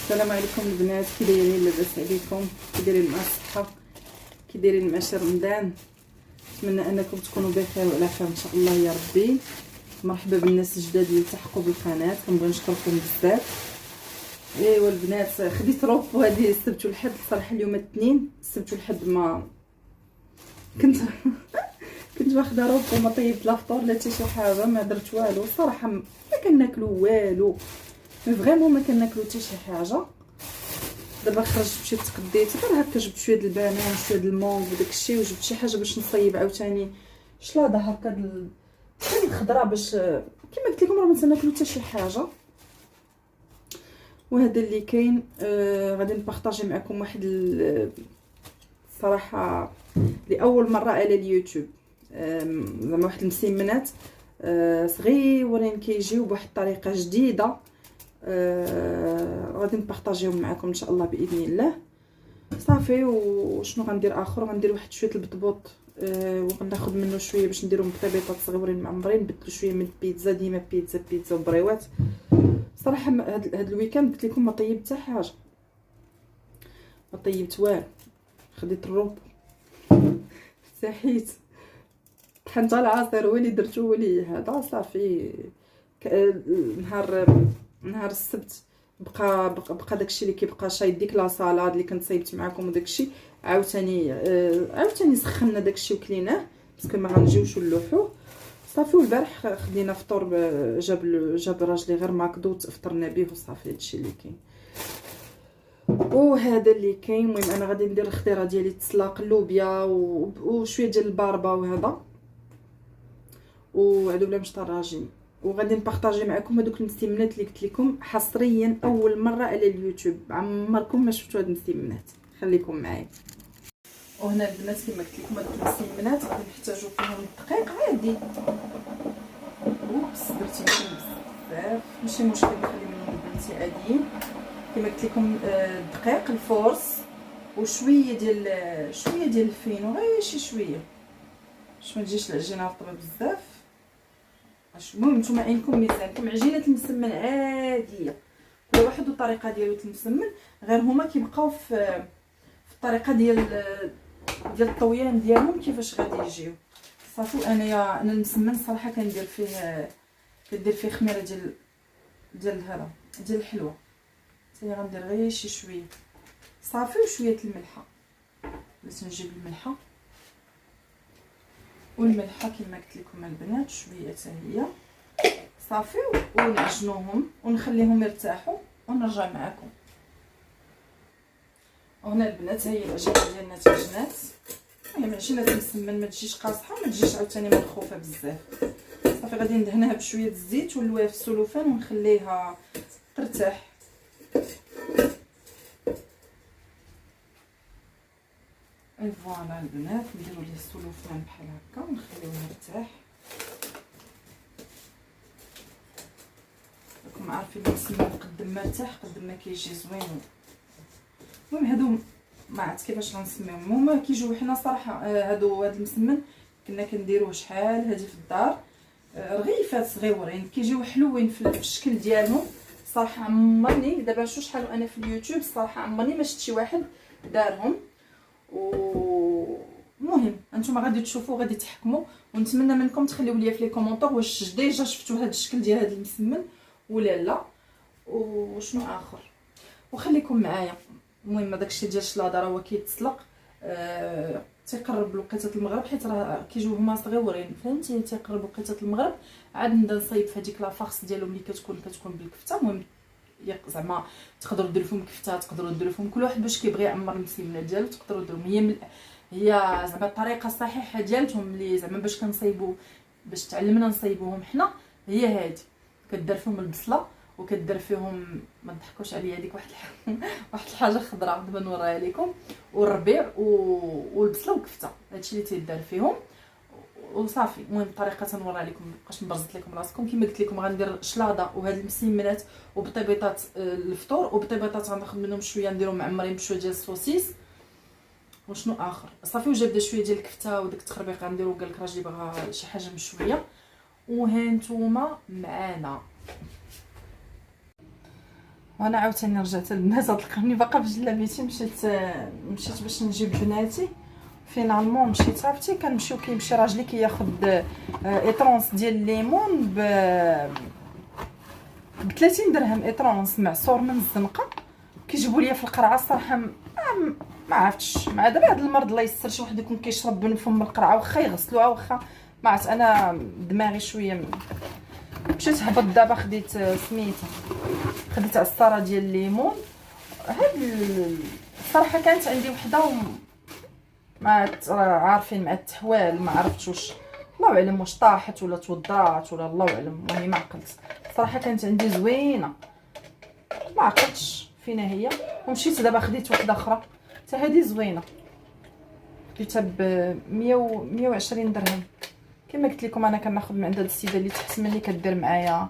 السلام عليكم البنات، كي دايرين؟ لاباس عليكم؟ كي دايرين مع الصحه؟ كي دايرين مع شهر رمضان؟ نتمنى انكم تكونوا بخير وعلى خير ان شاء الله يا ربي. مرحبا بالناس الجداد اللي التحقوا بالقناه، كنبغي نشكركم بزاف. ايوا البنات، خديت روب هذه السبت والحد. صراحه اليوم الاثنين، السبت والحد ما كنت كنت واخده روب وما طيبت لا فطور لا حتى شي حاجه، ما درت والو صراحه. ما كناكلو والو، فريمون ما كناكلو حتى شي حاجه. دابا خرجت مشيت تقديت غير هكا، جبت شويه د البنان شويه د المونغ وداك الشيء، وجبت شي حاجه باش نصيب عاوتاني شلاضه هكا الخضره، باش كما قلت لكم راه ما تناكلو حتى شي حاجه. وهذا اللي كاين. غادي نبارطاجي معكم واحد الصراحه لاول مره على اليوتيوب، زعما واحد المسمنات صغيورين كيجيو بواحد الطريقه جديده. غادي نبارطاجيهم معكم ان شاء الله باذن الله. صافي، وشنو غندير اخر؟ غندير واحد شويه البطبوط، وغناخذ منه شويه باش نديرهم بطبيطات صغيورين معمرين، نبدلو شويه من البيتزا، ديما بيتزا وبريوات. صراحه هاد الويكاند قلت لكم ما طيبت حتى حاجه، ما طيبت والو. خديت الروب ساحيت، طحنت العصير هو اللي درتو هو اللي هذا. صافي نهار السبت بقى داكشي اللي كيبقى شايد، ديك لا سالاد اللي كنت صايبت معكم وداكشي عاوتاني سخنا داكشي وكليناه باسكو ما غنجيوش نلوحوه. صافي، والبارح خدينا فطور، جاب راجلي غير ماكدو تفطرنا به وصافي. هادشي اللي كاين وهذا اللي كاين. المهم انا غادي ندير الخضيره ديالي، تسلاق اللوبيا وشويه ديال الباربه وهذا، وعدو بلا مشطراجين. وغادي نبارطاجي معكم هذوك المسمنات اللي قلت لكم حصريا اول مره على اليوتيوب، عمركم ما شفتوا هاد المسمنات. خليكم معايا. وهنا البنات كما قلت لكم هذوك المسمنات غادي نحتاجوا فيهم الدقيق عادي. اوبس، درت يمكن بزاف، ماشي مشكل، نخلي منهم بنتي عاديين. كما قلت لكم الدقيق، الفورس، وشويه ديال الفينو، غير شي شويه باش ما تجيش العجينه رطبه بزاف. المهم نتوما عينكم ميزانكم. عجينه المسمن عاديه، كل واحد والطريقه ديالو المسمن، غير هما كيبقاو في الطريقه ديال الطويان ديالهم كيفاش غادي يجيو. صافي، انا المسمن صراحه كندير فيه خميره ديال هذا ديال الحلوه. حتى غندير غير شي شويه صافي، وشويه الملحه. باش نجيب الملحه والملحه كما قلت لكم البنات شويه حتى هي. صافي، ونعجنوهم ونخليهم يرتاحوا ونرجع معكم. وهنا البنات هي العجينه ديالنا تعجنات. المهم عجينه المسمن ما تجيش قاصحه، ما تجيش عاوتاني منخوفه بزاف. صافي، غادي ندهنها بشويه الزيت ونلويها في السلوفان ونخليها ترتاح. فوالا البنات، نديرو ليه السلوفان بحال هكا ونخليوه يرتاح. راكم عارفين المسمن قد ما ارتاح قد ما كيجي زوين. المهم هادو ما عرفت كيفاش غنسميهم، هما كيجيو حنا صراحه. هاد المسمن كنا كنديروه شحال هادي في الدار، رغيفات صغيورين كيجيو حلوين في الشكل ديالهم. صراحه عمرني دابا شو شحال وانا في اليوتيوب، صراحه عمرني ما شفت شي واحد دارهم. المهم انتم غادي تشوفوا غادي تحكموا، ونتمنى منكم تخليو لي في لي كومونتير واش ديجا شفتوا هذا الشكل ديال هذا المسمن ولا لا، وشنو اخر. وخليكم معايا. المهم داكشي ديال الشلاضه راه هو كيتسلق، تيقرب لوقيته المغرب، حيت راه كيجيو هما صغيورين فهمتي. تيقرب وقيته المغرب عاد نبدا نصايب في هذيك لافاكس ديالهم اللي كتكون بالكفته. المهم زعما تقدروا ديروا فيهم كفته، تقدروا ديروا فيهم كل واحد باش كيبغي يعمر المسمنات ديالو تقدروا ديروهم. هي زعما الطريقه الصحيحه ديالتهم اللي زعما باش كنصايبوا، باش تعلمنا نصايبوهم حنا، هي هذه. كدير فيهم البصله وكدير فيهم، ما تضحكوش عليا، هذيك واحد الحاجه خضراء دابا نوريها لكم، والربيع والبصله وكفته، هادشي اللي تيدار فيهم وصافي. المهم الطريقه تنوريها لكم، مابقاش نبرزط لكم راسكم. كما قلت لكم غندير شلاضه وهاد المسمنات وبطيبيطات الفطور، وبطيبيطات غناخذ منهم شويه نديرهم معمرين بشويه ديال السوسيس. وشنو اخر؟ صافي، وجا شويه ديال الكفته وداك التخربيق غنديرو. قال لك راجلي بغا شي حاجه مشويه. وها نتوما معانا. وانا عاوتاني رجعت البنات، تلقاني باقا في جلابيتي. مشيت باش نجيب بناتي، فينالمون مشيت عرفتي كنمشيو كيمشي راجلي كياخد ايطرونس ديال الليمون ب 30 درهم، ايطرونس معصور من الزنقه كيجيبوا ليا في القرعه. الصراحه ما عرفتش، مع دابا هذا المرض الله يستر شي واحد يكون كيشرب من فم القرعه واخا يغسلوها واخا ما عرفت. انا دماغي شويه مشيت هبط دابا خديت سميتها، خديت عصاره ديال الليمون. هاد الصراحه كانت عندي وحده ما عارفين مع التحوال، ما عرفتش واش الله اعلم واش طاحت ولا توضعت ولا الله اعلم، والله ما عقلت. صراحه كانت عندي زوينه ما عقلتش فينا هي، ومشيت دابا خديت وحده اخرى حتى هذه زوينه، خديتها ب 120 درهم. كما قلت لكم انا كناخذ من عند هاد السيده اللي تحت مني، كدير معايا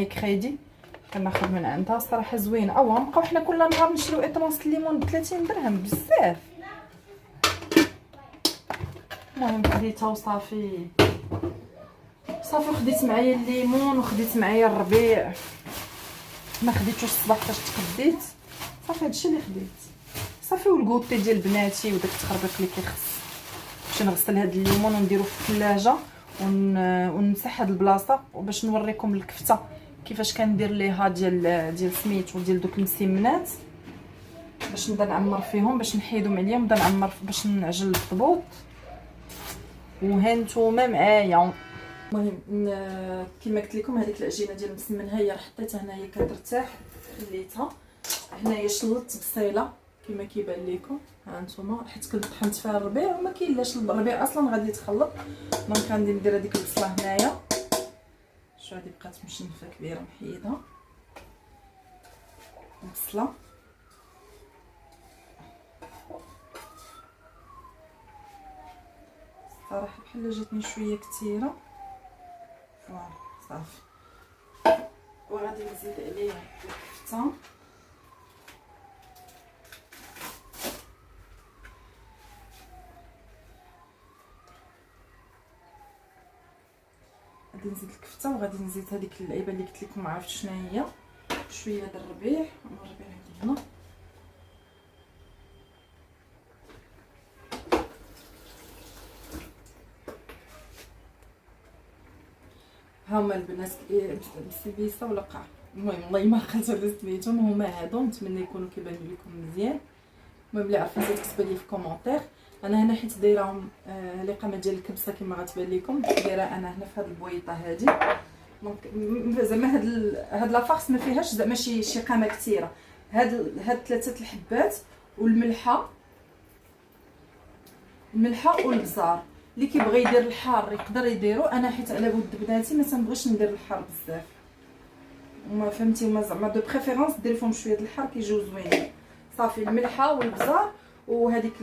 كريدي، كناخذ من عندها. صراحه زوينه. او غنبقاو حنا كل نهار نشريو اطرونس الليمون ب 30 درهم بزاف. المهم خديتها وصافي. خديت معايا الليمون وخديت معايا الربيع، ما خديتوش الصباح فاش تقديت. صافي هادشي اللي خديت صافي. والكوطي ديال بناتي وداك التخربيق اللي كيخص باش نغسل هاد الليمون ونديرو في الثلاجه ونمسح هاد البلاصه، وباش نوريكم الكفته كيفاش كندير ليها ديال سميتو ديال دوك المسمنات، باش نبدا نعمر فيهم، باش نحيدهم عليا ونبدا نعمر باش نعجن الضبوط. وهانتوما معايا. المهم كما قلت لكم هذيك العجينه ديال المسمن هي حطيتها هنايا كترتاح، خليتها هنايا. شلطت بصيله كما كيبان لكم، ها انتما، حيت كنت طحنت فيها الربيع وما كاينلاش الربيع اصلا غادي يتخلط. دونك غندير ندير هذيك البصله هنايا. شو هذه بقات مشنفه كبيره محيدها البصله. صراحه بحال جاتني شويه كثيره. فوالا صافي. وغادي نزيد عليها الكفته. غادي نزيد الكفته وغادي نزيد هذيك اللعيبه اللي قلت لكم ما عرفتش شنو هي، شويه د الربيع. الربيع عندي هنا. ها هما البنات بسبيسه ولا قاع، المهم والله ما عقلت على سميتهم. هما هادو، نتمنى يكونوا كيبانوا لكم مزيان. المهم اللي عرفتي تكتبوا لي في كومونتير. انا هنا حيت دايراهم الاقامه ديال الكبسه كما غتبان لكم، دايره انا هنا في هذه البويطه هذه. دونك زعما هاد لافارس ما فيهاش زعما شي قامه كثيره. هاد 3 الحبات والملحه والبزار. اللي كيبغي يدير الحار يقدر يديرو. انا حيت على ود بناتي ما تنبغيش ندير الحار بزاف، وما فهمتي، ما زعما دو بريفيرونس دير فيهم شويه د الحار كيجيو زوينين. صافي الملحه والبزار وهذيك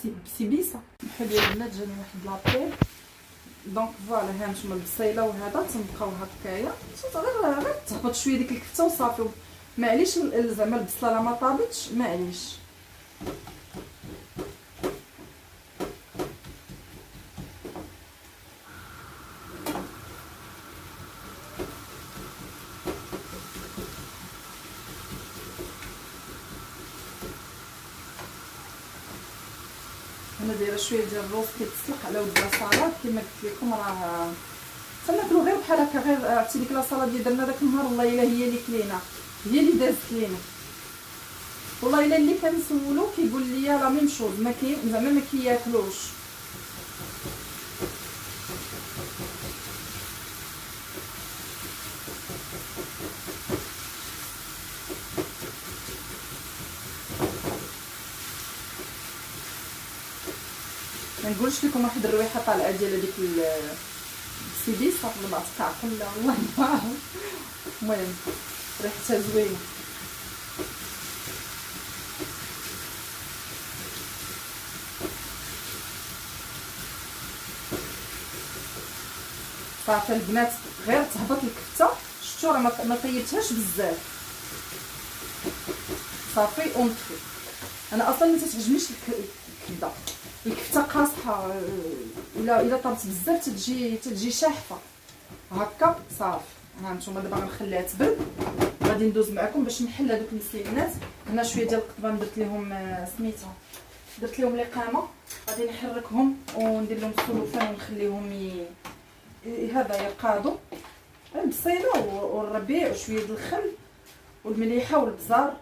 البسيبيسه. بحال ديال البنات جاني واحد لابيل. دونك فوالا ها نتوما البصيله وهذا تنبقاو هكايا، غير تهبط شويه ديك الكفته وصافي. معليش زعما البصله لا ما طابتش، معليش. انا دايره شويه ديال الروز كيتسلق على ود لاصالاد. كما قلت لكم راه تناكلو غير بحال هكا. غير عرفتي ديك لاصالاد اللي درنا داك النهار، والله الا هي اللي كلينا، هي اللي دازت لينا. والله الا اللي كنسولو كيقول لي لا ميم شوز، ما كاين زعما ما كياكلوش. ما نقولش لكم واحد الريحه طالعه ديال هذيك السيديسه ولا ما تعقل، لا والله ما عرفت. المهم ريحتها زوينه. صافي البنات غير تهبط الكفته. شفتوا راه ما طيبتهاش بزاف. صافي ونطفي. انا اصلا ما تعجبنيش الكبده، الكفته قاصحه. الا طابت بزاف تتجي شاحفه هكا. صافي ها نتوما دابا غنخليها تبرد، غادي ندوز معكم باش نحل هذوك المسينات. هنا شويه ديال القضبان درت لهم سميتها، درت لهم الاقامه، غادي نحركهم وندير لهم السلوفان ونخليهم هذا يقادوا. البصيله والربيع وشويه د الخل والمليحه والبزار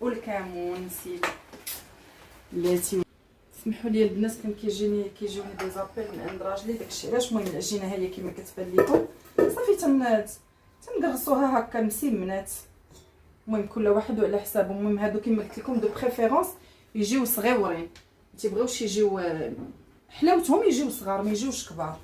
والكمون. نسيت بلاتي سمحوا لي البنات، كان كيجيوني دي زابيل من عند راجلي، داكشي علاش. المهم العجينه هي كما كتبان لكم صافي، تنقرصوها هكا مسمنات. المهم كل واحد وعلى حسابه. المهم هادو كما قلت لكم دو بريفيرونس يجيو صغيورين، ما تيبغيوش يجيو حلاوتهم يجيو صغار ما يجيوش كبار.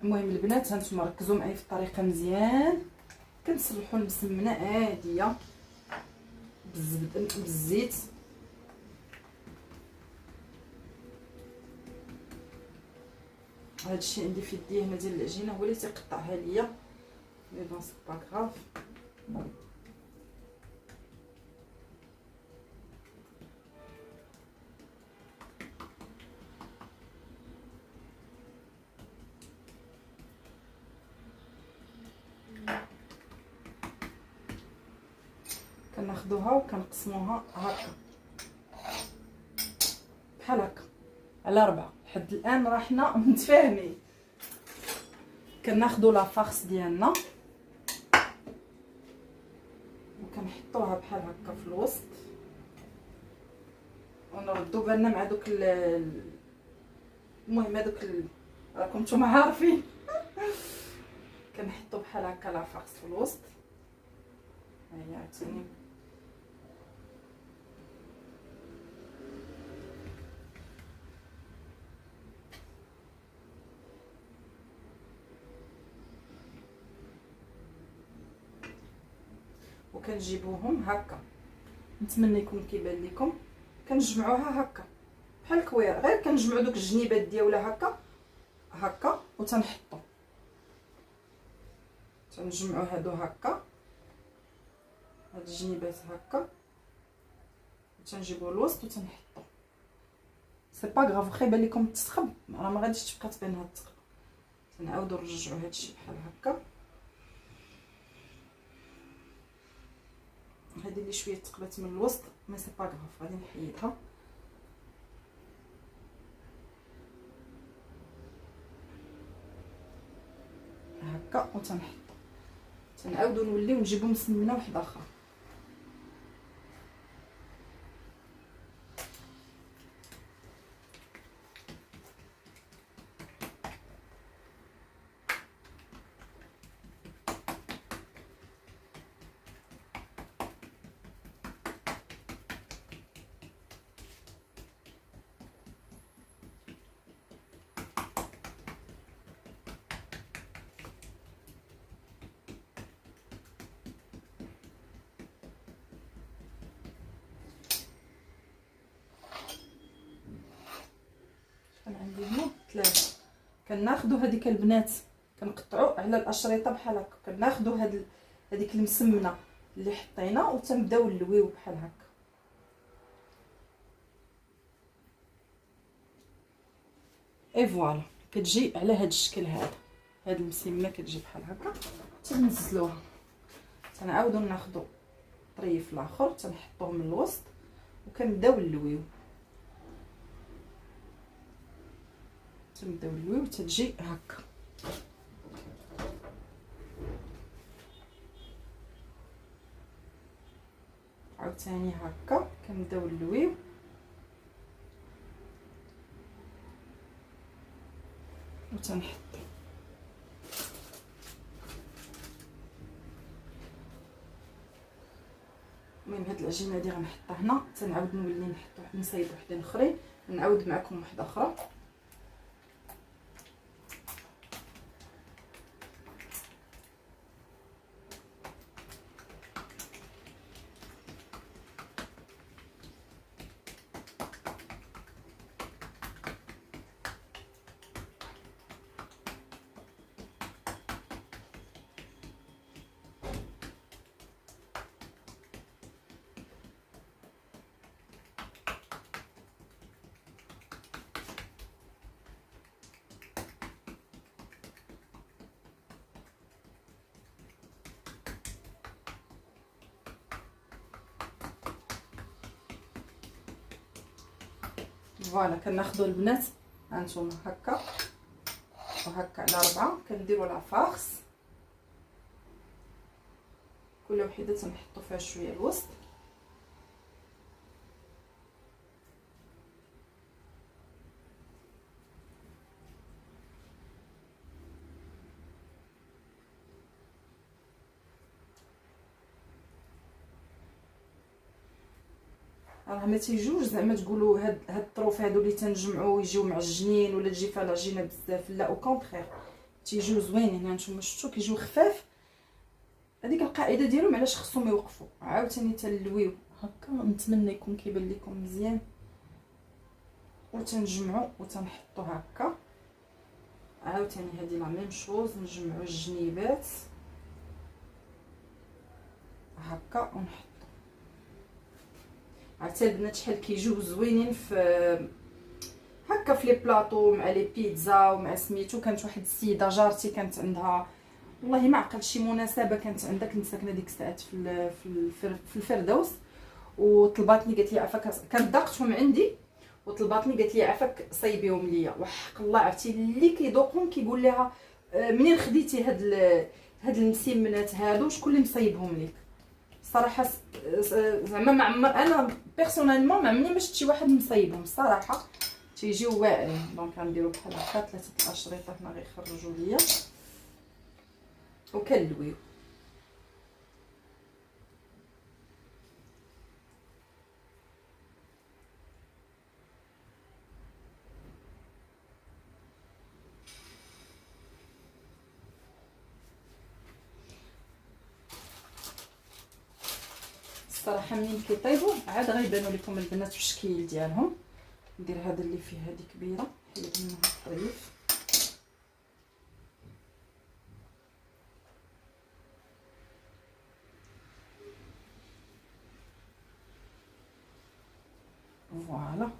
المهم البنات هانتوما ركزوا معايا في الطريقه مزيان. كنصلحوا المسمنه عاديه بالزبده بالزيت. هادشي عندي في يدي هنا ديال العجينه هو اللي تيقطعها ليا، مي بون سي با غراف. كناخذوها وكنقسموها هكا بحال هكا على 4. لحد الان راه حنا متفاهمين. كناخذوا لا فارس ديالنا وكنحطوها بحال هكا في الوسط، ونردوا بالنا مع دوك المهم هذوك راكم نتوما عارفين. كنحطوا بحال هكا لا فارس في الوسط. هيا عاوتاني وكنجيبوهم هكا. نتمنى يكون كيبان لكم. كنجمعوها هكا بحال الكوير، غير كنجمعوا دوك الجنيبات ديالها هكا هكا وتنحطوا، تنجمعوا هادو هكا، هاد الجنيبات هكا وتنجيبوا الوسط وتنحطوا. سي با غاف واخا يبان لكم تسخب راه ما غاديش تبقى تبان هاد التقب. تنعاودوا نرجعوا هادشي بحال هكا. هذه اللي شويه تقبات من الوسط ما سي با غاف، غادي نحيدها هكا وتنحط. تنعاودوا نوليو نجيبو مسمنه واحده اخرى. كان عندي هنا 3. كناخذوا هذيك البنات كنقطعوا على الاشرطه بحال هكا. كناخذوا هذيك المسمنه اللي حطينا وتنبداو نلويو بحال هكا. اي فوالا كتجي على هذا الشكل هذا. هاد المسمنه كتجي بحال هكا. تنزلوها، تنعاودوا ناخذوا طريف الاخر تنحطوه من الوسط وكنبداو نلويو. تنبداو نلويو تتجي هكا. عاوتاني هكا كنبداو نلويو وتنحطو. المهم هاد العجينه هادي غنحطها هنا، تنعاود نولي نحط نصايب وحدين اخرين، نعاود معكم وحده اخرى. فوالا كناخذوا البنات هانتوما هكا وهكا على 4 كنديروا لافارس، كل وحده تنحطوا فيها شويه الوسط. راه ما تيجوش زعما تقولوا هاد الطروف هادو اللي تنجمعوا يجيو معجنين ولا تجي فيها العجينه بزاف، لا او كونطرير تيجيو زوينين. هانتوما شفتوا كيجيو خفاف، هذيك القاعده ديالهم علاش خصهم يوقفوا. عاوتاني تنلويو هكا، نتمنى يكون كيبان لكم مزيان، وتنجمعوا وتنحطوا هكا. عاوتاني هذه لا ميم شوز، نجمعوا الجنيبات هكا ونحط. عرفتي البنات شحال كيجيو زوينين في هكا في لي بلاطو مع لي بيتزا ومع سميتو. كانت واحد السيده جارتي كانت عندها، والله ما عقلت، شي مناسبه كانت عندها، كنت ساكنه ديك الساعات في الفردوس، وطلباتني قالت لي عافاك، كانت ضاقتهم عندي وطلباتني قالت لي عافاك صايبيهم ليا. وحق الله عرفتي اللي كيذوقهم كيقول لها منين خديتي هاد المسمنات هادو، شكون اللي مصايبهم ليك؟ صراحه زعما ما عمر انا بيرسونيلمون ما عمرني ما شفت شي واحد مصايبهم الصراحه، تيجيو واعرين. دونك غنديرو بحال هكا 3 الاشرطه هنا غيخرجوا ليا وكنلويو. الصراحه منين كيطيبوا عاد غيبانوا لكم البنات الشكل ديالهم. ندير هذا اللي فيه هذه كبيره، حيد منها الطريف. فوالا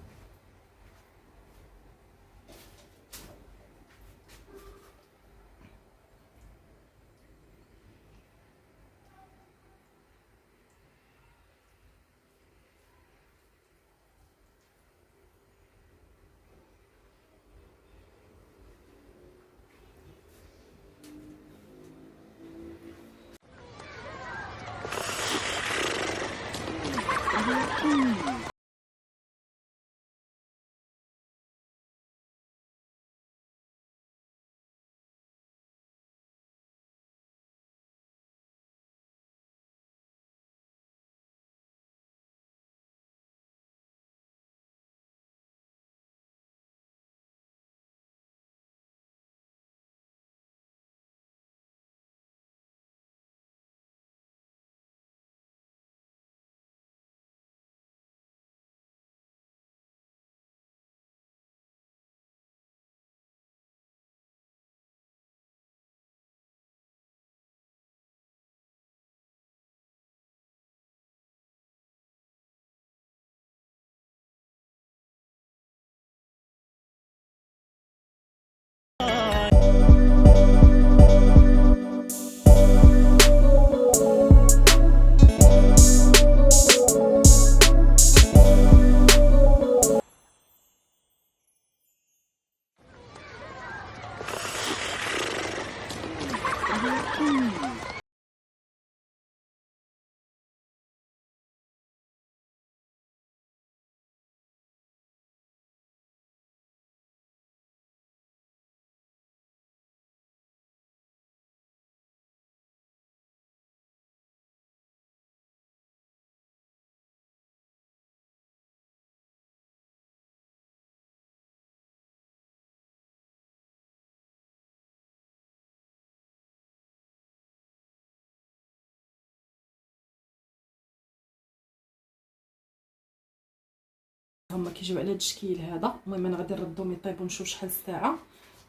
هما كيجيو على هذا الشكل هذا. المهم انا غادي نردهم يطيبوا نشوف شحال الساعه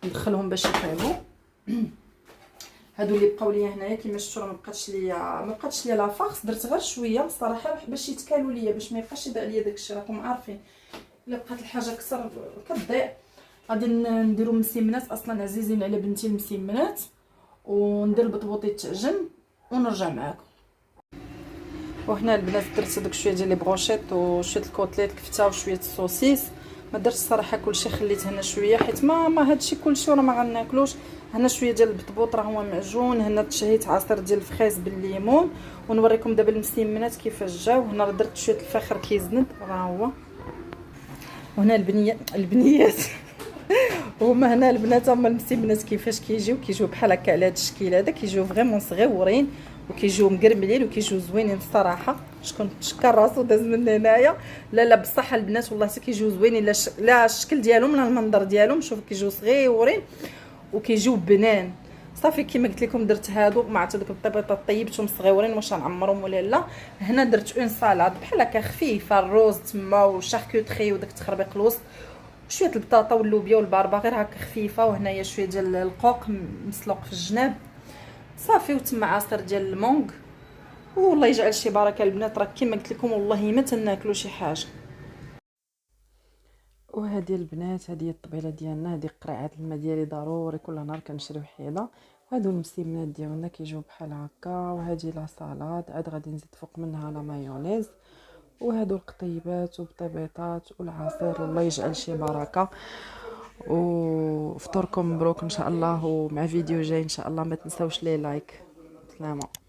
ندخلهم باش يطيبوا. هادو اللي بقاو ليا هنايا كيما شفتوا راه ما بقاتش ليا لا فارس، درت غير شويه صراحه باش يتكالوا ليا باش ما يبقاش يضيع ليا داكشي. راكم عارفين الا بقات الحاجه اكثر كتضيع. غادي نديرو مسمنات، اصلا عزيزين على بنتي المسمنات، وندير البطبوطي التعجن ونرجع معاكم. وهنا البنات درت داك شويه ديال لي بروشيط وشويه الكوتليت كفته وشويه السوسيس. ما درتش الصراحه كلشي، خليت هنا شويه حيت ما هادشي كلشي وراه ما غناكلوش. هنا شويه ديال البطبوط راه هو معجون. هنا تشهيت عصير ديال الفخيز بالليمون، ونوريكم دابا المسمنات كيفاش جاو. هنا راه درت شويه الفخر كيزند راه هو. وهنا البنيات هما هنا البنات هما المسمنات كيفاش كيجيو بحال هكا على هذا الشكل هذا. كيجيو فريمون صغيورين وكيجيو مقرملين وكيجيو زوينين الصراحه. شكون تشكر راسو داز من هنايا. لا بصح البنات والله حتى كيجيو زوينين. لا الشكل ديالهم لا المنظر ديالهم، شوف كيجيو صغيورين وكيجيو بنان. صافي كيما قلت لكم درت هادو، ما عرفت دوك الطيبيطات طيبتهم صغيورين واش غنعمرهم ولا لا. هنا درت اون سالاد بحال هكا خفيفه، الروز تما وشاركوتري وداك التخربيق الوسط، شويه البطاطا واللوبيا والباربا غير هكا خفيفه. وهنايا شويه ديال القوق مسلوق في الجناب صافي، وتما عصير ديال المونغ. والله يجعل شي بركه البنات. راه كيما قلت لكم والله ما تناكلوا شي حاجه. وهذه البنات هذه هي الطبيله ديالنا. هذه قرعه الماء ديالي ضروري كل نهار كنشري وحيده. هادو المسمنات ديالنا كيجيو بحال هكا. وهذه لا سالاد عاد غادي نزيد فوق منها لا مايونيز. وهادو القطيبات وبطيبيطات والعصير. والله يجعل شي بركه. وفطوركم مبروك ان شاء الله، ومع فيديو جاي ان شاء الله. ما تنساوش لي لايك. سلامه.